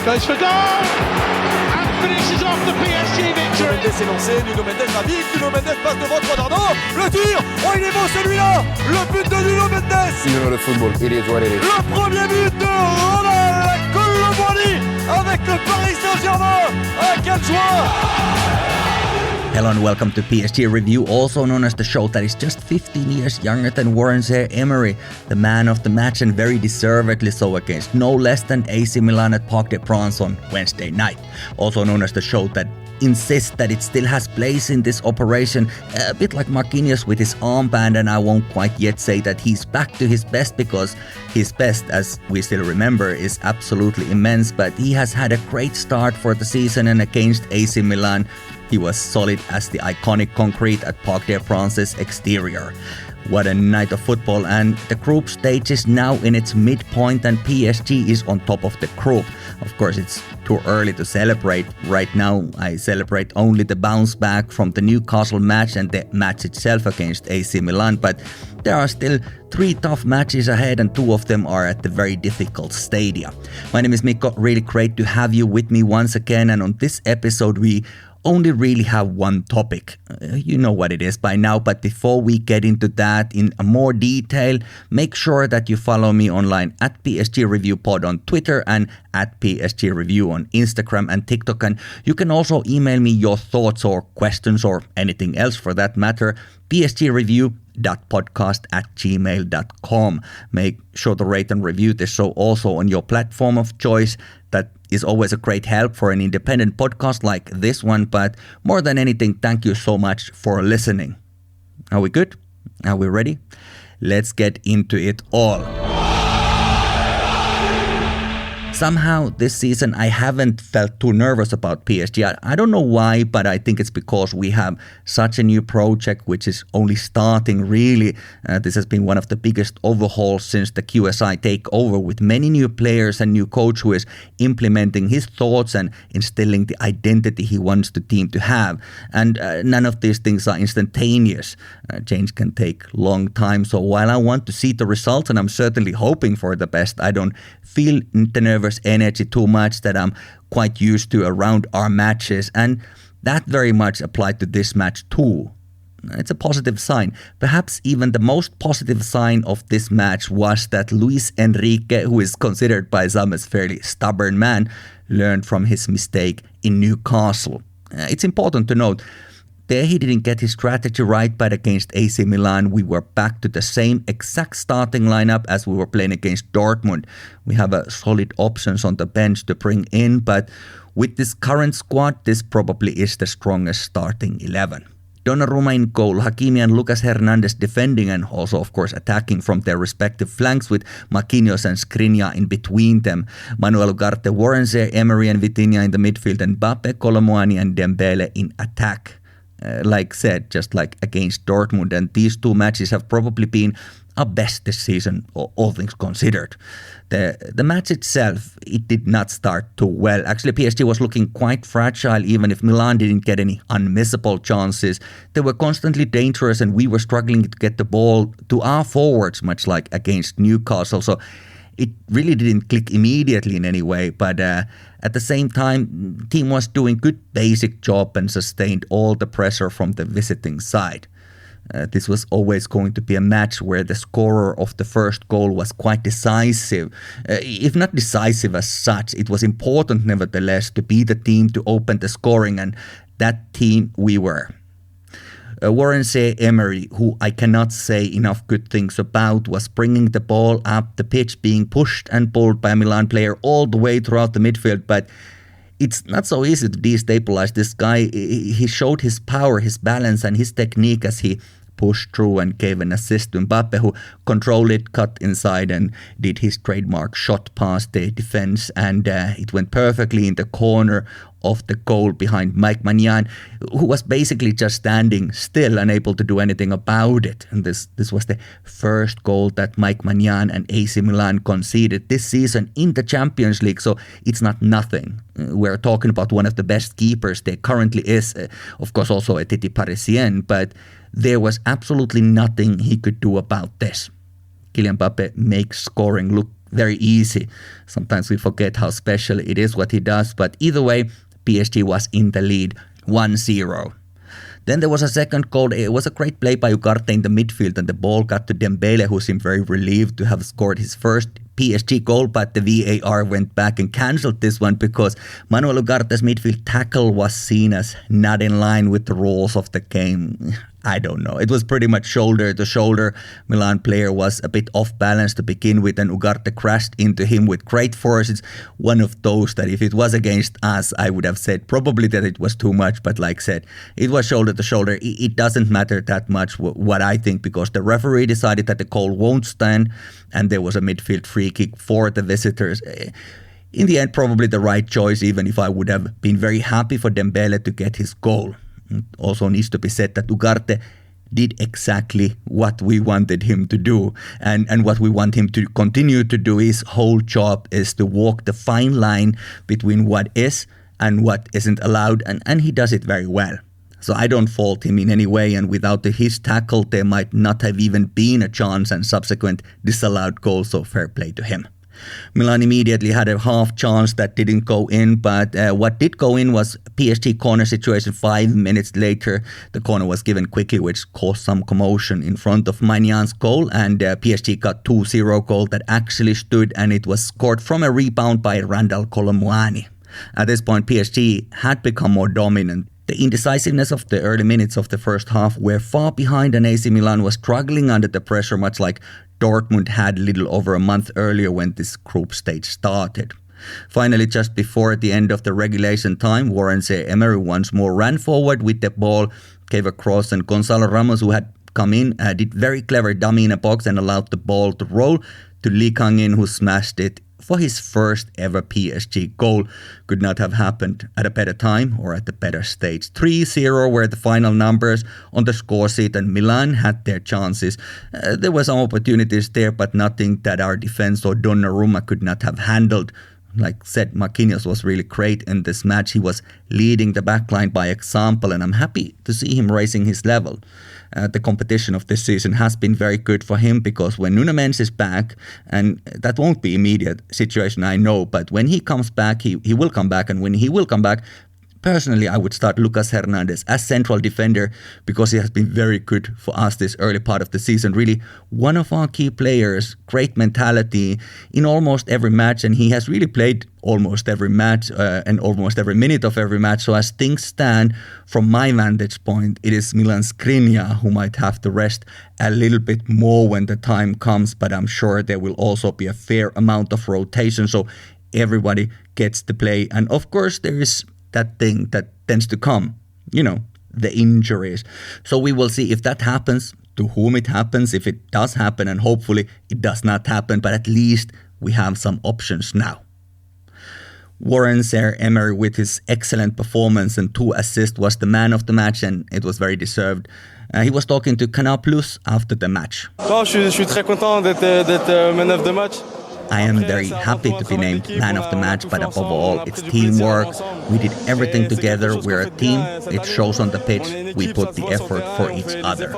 Goes for goal and finishes off the PSG victory. Nuno Mendes est lancé, Nuno Mendes navigue, Nuno Mendes passe devant Quadrado, le tir, oh il est beau celui-là, le but de Nuno Mendes. You know the football, it is what it is. Le premier but de Ronald Colomboigny avec le Paris Saint-Germain, quelle joie. Hello and welcome to PSG Review, also known as the show that is just 15 years younger than Warren Zaïre-Emery, the man of the match and very deservedly so against no less than AC Milan at Parc des Princes on Wednesday night. Also known as the show that insists that it still has place in this operation, a bit like Marquinhos with his armband, and I won't quite yet say that he's back to his best because his best, as we still remember, is absolutely immense, but he has had a great start for the season and against AC Milan he was solid as the iconic concrete at Parc des Princes' exterior. What a night of football, and the group stage is now in its midpoint and PSG is on top of the group. Of course, it's too early to celebrate. Right now, I celebrate only the bounce back from the Newcastle match and the match itself against AC Milan, but there are still 3 tough matches ahead and 2 of them are at the very difficult stadia. My name is Mikko, really great to have you with me once again, and on this episode we only really have one topic. You know what it is by now, but before we get into that in more detail, make sure that you follow me online at PSG Review Pod on Twitter and at PSG Review on Instagram and TikTok. And you can also email me your thoughts or questions or anything else for that matter, psgreview.podcast@gmail.com. Make sure to rate and review this show also on your platform of choice. That is always a great help for an independent podcast like this one, but more than anything, thank you so much for listening. Are we good? Are we ready? Let's get into it all. Somehow this season I haven't felt too nervous about PSG. I don't know why, but I think it's because we have such a new project which is only starting really. This has been one of the biggest overhauls since the QSI takeover, with many new players and new coach who is implementing his thoughts and instilling the identity he wants the team to have. And none of these things are instantaneous. Change can take long time. So while I want to see the results and I'm certainly hoping for the best, I don't feel the nervous energy too much that I'm quite used to around our matches, and that very much applied to this match too. It's a positive sign. Perhaps even the most positive sign of this match was that Luis Enrique, who is considered by some as a fairly stubborn man, learned from his mistake in Newcastle. It's important to note there he didn't get his strategy right, but against AC Milan we were back to the same exact starting lineup as we were playing against Dortmund. We have a solid options on the bench to bring in, but with this current squad, this probably is the strongest starting 11. Donnarumma in goal, Hakimi and Lucas Hernandez defending and also of course attacking from their respective flanks with Marquinhos and Skriniar in between them. Manuel Ugarte, Warren Zaïre-Emery and Vitinha in the midfield, and Mbappe, Colomboigny and Dembele in attack. Like said, just like against Dortmund, and these 2 matches have probably been our best this season, all things considered. The match itself, it did not start too well. Actually, PSG was looking quite fragile, even if Milan didn't get any unmissable chances. They were constantly dangerous and we were struggling to get the ball to our forwards, much like against Newcastle. So it really didn't click immediately in any way, but at the same time, the team was doing good basic job and sustained all the pressure from the visiting side. This was always going to be a match where the scorer of the first goal was quite decisive. If not decisive as such, it was important nevertheless to be the team to open the scoring, and that team we were. Warren Zaïre-Emery, who I cannot say enough good things about, was bringing the ball up the pitch, being pushed and pulled by a Milan player all the way throughout the midfield, but it's not so easy to destabilize this guy. He showed his power, his balance and his technique as he pushed through and gave an assist to Mbappe, who controlled it, cut inside and did his trademark shot past the defense, and it went perfectly in the corner of the goal behind Mike Maignan, who was basically just standing still, unable to do anything about it. And this was the first goal that Mike Maignan and AC Milan conceded this season in the Champions League, so it's not nothing. We're talking about one of the best keepers there currently is, of course also a Titi Parisien, but there was absolutely nothing he could do about this. Kylian Mbappe makes scoring look very easy. Sometimes we forget how special it is what he does, but either way, PSG was in the lead 1-0. Then there was a second goal. It was a great play by Ugarte in the midfield, and the ball got to Dembele, who seemed very relieved to have scored his first PSG goal, but the VAR went back and cancelled this one because Manuel Ugarte's midfield tackle was seen as not in line with the rules of the game. I don't know. It was pretty much shoulder to shoulder. Milan player was a bit off balance to begin with, and Ugarte crashed into him with great force. It's one of those that if it was against us, I would have said probably that it was too much, but like I said, it was shoulder to shoulder. It doesn't matter that much what I think, because the referee decided that the goal won't stand, and there was a midfield free kick for the visitors. In the end, probably the right choice, even if I would have been very happy for Dembele to get his goal. It also needs to be said that Ugarte did exactly what we wanted him to do. And what we want him to continue to do, his whole job is to walk the fine line between what is and what isn't allowed. And he does it very well. So I don't fault him in any way, and without his tackle, there might not have even been a chance and subsequent disallowed goal, so fair play to him. Milan immediately had a half chance that didn't go in, but what did go in was PSG corner situation 5 minutes later. The corner was given quickly, which caused some commotion in front of Maignan goal, and PSG got 2-0 goal that actually stood, and it was scored from a rebound by Randal Colomwani. At this point, PSG had become more dominant. The indecisiveness of the early minutes of the first half were far behind, and AC Milan was struggling under the pressure, much like Dortmund had little over a month earlier when this group stage started. Finally, just before the end of the regulation time, Warren Zaïre-Emery once more ran forward with the ball, gave a cross, and Gonzalo Ramos, who had come in, did very clever dummy in a box and allowed the ball to roll to Lee Kang-in, who smashed it for his first ever PSG goal. Could not have happened at a better time or at a better stage. 3-0 were the final numbers on the score sheet, and Milan had their chances. There were some opportunities there, but nothing that our defense or Donnarumma could not have handled. Like said, Marquinhos was really great in this match. He was leading the backline by example, and I'm happy to see him raising his level. The competition of this season has been very good for him, because when Nuno Mendes is back, and that won't be immediate situation, I know, but when he comes back, he will come back, and when he will come back, personally, I would start Lucas Hernandez as central defender, because he has been very good for us this early part of the season. Really one of our key players, great mentality in almost every match, and he has really played almost every match and almost every minute of every match. So as things stand, from my vantage point, it is Milan Skriniar who might have to rest a little bit more when the time comes, but I'm sure there will also be a fair amount of rotation, so everybody gets to play. And of course, there is that thing that tends to come, the injuries. So we will see if that happens, to whom it happens, if it does happen, and hopefully it does not happen, but at least we have some options now. Warren Zaïre-Emery, with his excellent performance and 2 assists, was the man of the match, and it was very deserved. He was talking to Canal Plus after the match. Je suis très content d'être man of the match. I am very happy to be named man of the match, but above all, it's teamwork. We did everything together. We're a team. It shows on the pitch. We put the effort for each other.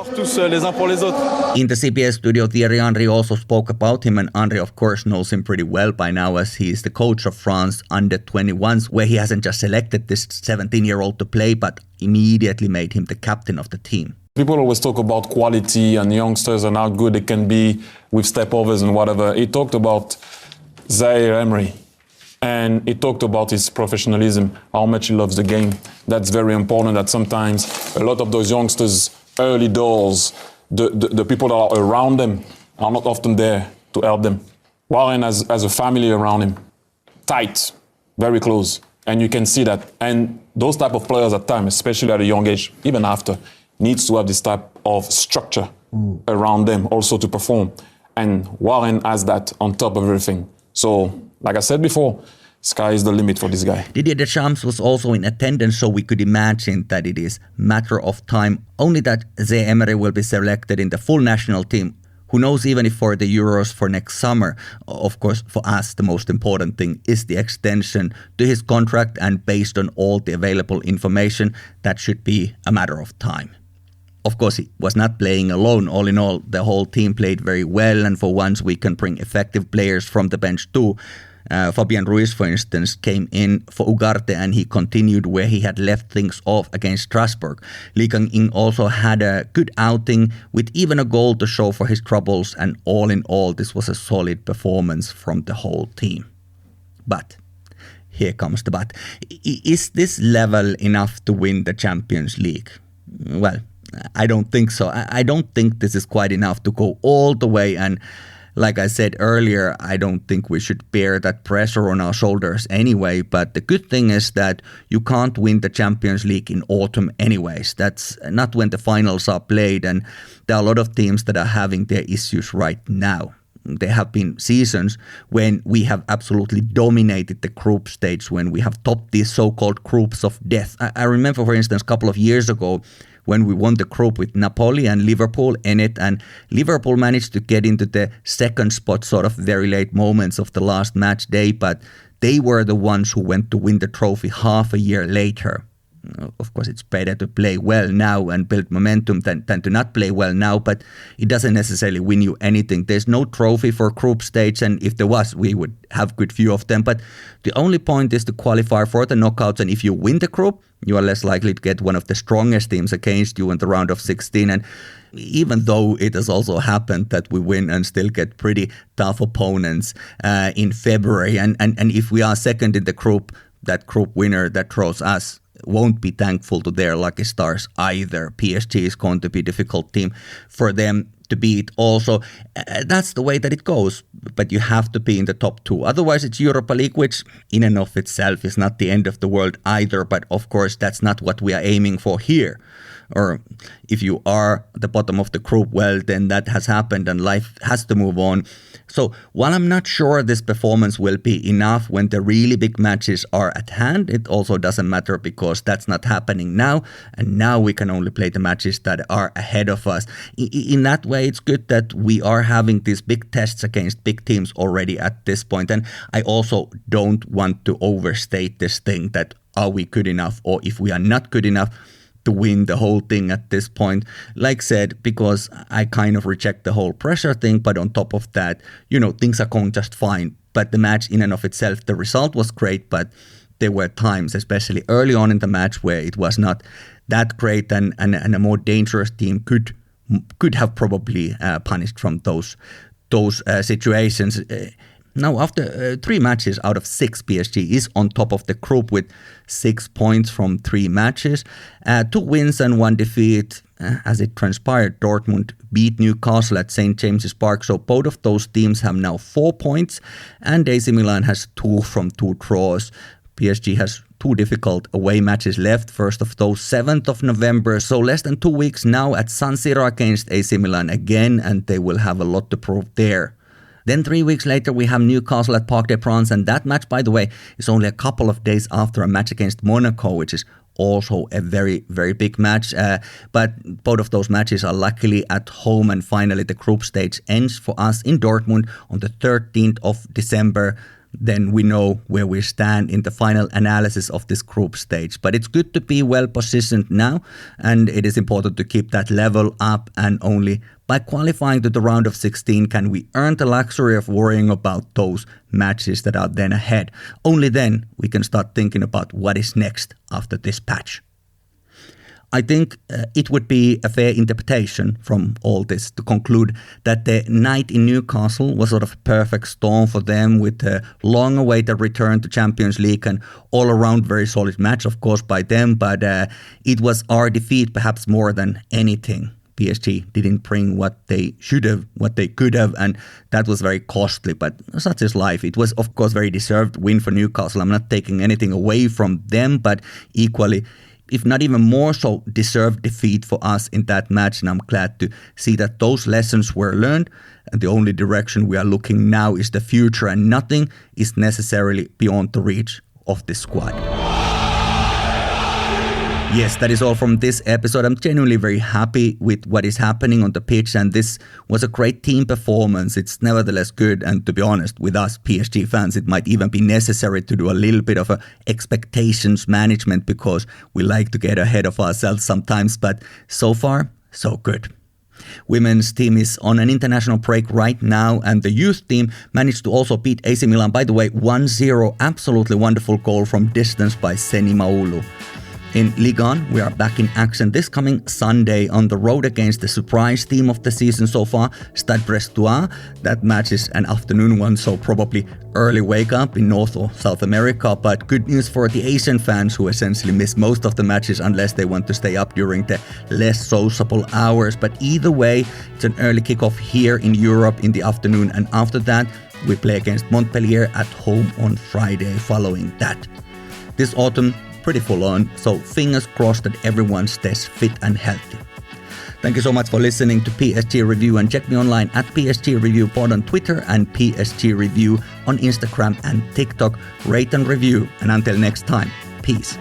In the CBS studio, Thierry Henry also spoke about him, and Henry, of course, knows him pretty well by now, as he is the coach of France under-21s, where he hasn't just selected this 17-year-old to play, but immediately made him the captain of the team. People always talk about quality and youngsters and how good they can be with stepovers and whatever. He talked about Zaïre-Emery, and he talked about his professionalism, how much he loves the game. That's very important, that sometimes a lot of those youngsters, early doors, the people that are around them are not often there to help them. Warren has a family around him, tight, very close, and you can see that. And those type of players at times, especially at a young age, even after, needs to have this type of structure around them also to perform. And Warren has that on top of everything. So, like I said before, sky is the limit for this guy. Didier Deschamps was also in attendance, so we could imagine that it is matter of time, only that Zaïre-Emery will be selected in the full national team. Who knows, even if for the Euros for next summer. Of course, for us, the most important thing is the extension to his contract, and based on all the available information, that should be a matter of time. Of course, he was not playing alone. All in all, the whole team played very well, and for once we can bring effective players from the bench too. Fabian Ruiz, for instance, came in for Ugarte and he continued where he had left things off against Strasbourg. Lee Kang-in also had a good outing with even a goal to show for his troubles, and all in all, this was a solid performance from the whole team. But here comes the but. Is this level enough to win the Champions League? Well, I don't think so. I don't think this is quite enough to go all the way, and like I said earlier, I don't think we should bear that pressure on our shoulders anyway, but the good thing is that you can't win the Champions League in autumn anyways. That's not when the finals are played, and there are a lot of teams that are having their issues right now. There have been seasons when we have absolutely dominated the group stage, when we have topped these so-called groups of death. I remember, for instance, a couple of years ago when we won the group with Napoli and Liverpool in it, and Liverpool managed to get into the second spot sort of very late moments of the last match day, but they were the ones who went to win the trophy half a year later. Of course, it's better to play well now and build momentum than to not play well now, but it doesn't necessarily win you anything. There's no trophy for group stage, and if there was, we would have good few of them. But the only point is to qualify for the knockouts, and if you win the group, you are less likely to get one of the strongest teams against you in the round of 16. And even though it has also happened that we win and still get pretty tough opponents in February, and if we are second in the group, that group winner that throws us won't be thankful to their lucky stars either. PSG is going to be a difficult team for them to beat also. That's the way that it goes, but you have to be in the top two. Otherwise, it's Europa League, which in and of itself is not the end of the world either, but of course, that's not what we are aiming for here. Or if you are at the bottom of the group, well, then that has happened and life has to move on. So while I'm not sure this performance will be enough when the really big matches are at hand, it also doesn't matter because that's not happening now. And now we can only play the matches that are ahead of us. In that way, it's good that we are having these big tests against big teams already at this point. And I also don't want to overstate this thing that are we good enough, or if we are not good enough to win the whole thing at this point. Like said, because I kind of reject the whole pressure thing, but on top of that, things are going just fine. But the match in and of itself, the result was great, but there were times, especially early on in the match, where it was not that great, and a more dangerous team could have probably punished from those situations. Now, after 3 matches out of 6, PSG is on top of the group with 6 points from 3 matches. 2 wins and 1 defeat. As it transpired, Dortmund beat Newcastle at St. James's Park, so both of those teams have now 4 points, and AC Milan has 2 from 2 draws. PSG has 2 difficult away matches left, first of those 7th of November, so less than 2 weeks now at San Siro against AC Milan again, and they will have a lot to prove there. Then 3 weeks later, we have Newcastle at Parc des Princes, and that match, by the way, is only a couple of days after a match against Monaco, which is also a very, very big match. But both of those matches are luckily at home, and finally the group stage ends for us in Dortmund on the 13th of December. Then we know where we stand in the final analysis of this group stage. But it's good to be well positioned now, and it is important to keep that level up, and only by qualifying to the round of 16 can we earn the luxury of worrying about those matches that are then ahead. Only then we can start thinking about what is next after this patch. I think it would be a fair interpretation from all this to conclude that the night in Newcastle was sort of a perfect storm for them, with a long-awaited return to Champions League and all-around very solid match, of course, by them, but it was our defeat perhaps more than anything. PSG didn't bring what they should have, what they could have, and that was very costly, but such is life. It was, of course, very deserved win for Newcastle. I'm not taking anything away from them, but equally, if not even more so, deserved defeat for us in that match, and I'm glad to see that those lessons were learned, and the only direction we are looking now is the future, and nothing is necessarily beyond the reach of this squad. Yes, that is all from this episode. I'm genuinely very happy with what is happening on the pitch, and this was a great team performance. It's nevertheless good, and to be honest, with us PSG fans, it might even be necessary to do a little bit of a expectations management, because we like to get ahead of ourselves sometimes, but so far, so good. Women's team is on an international break right now, and the youth team managed to also beat AC Milan, by the way, 1-0, absolutely wonderful goal from distance by Seni Maulu. In Ligue 1, we are back in action this coming Sunday on the road against the surprise team of the season so far, Stade Brestois. That match is an afternoon one, so probably early wake up in North or South America, but good news for the Asian fans who essentially miss most of the matches unless they want to stay up during the less sociable hours. But either way, it's an early kickoff here in Europe in the afternoon, and after that, we play against Montpellier at home on Friday following that. This autumn, pretty full on, so fingers crossed that everyone stays fit and healthy. Thank you so much for listening to PSG Review, and check me online at PSG Review Pod on Twitter and PSG Review on Instagram and TikTok. Rate and review, and until next time, peace.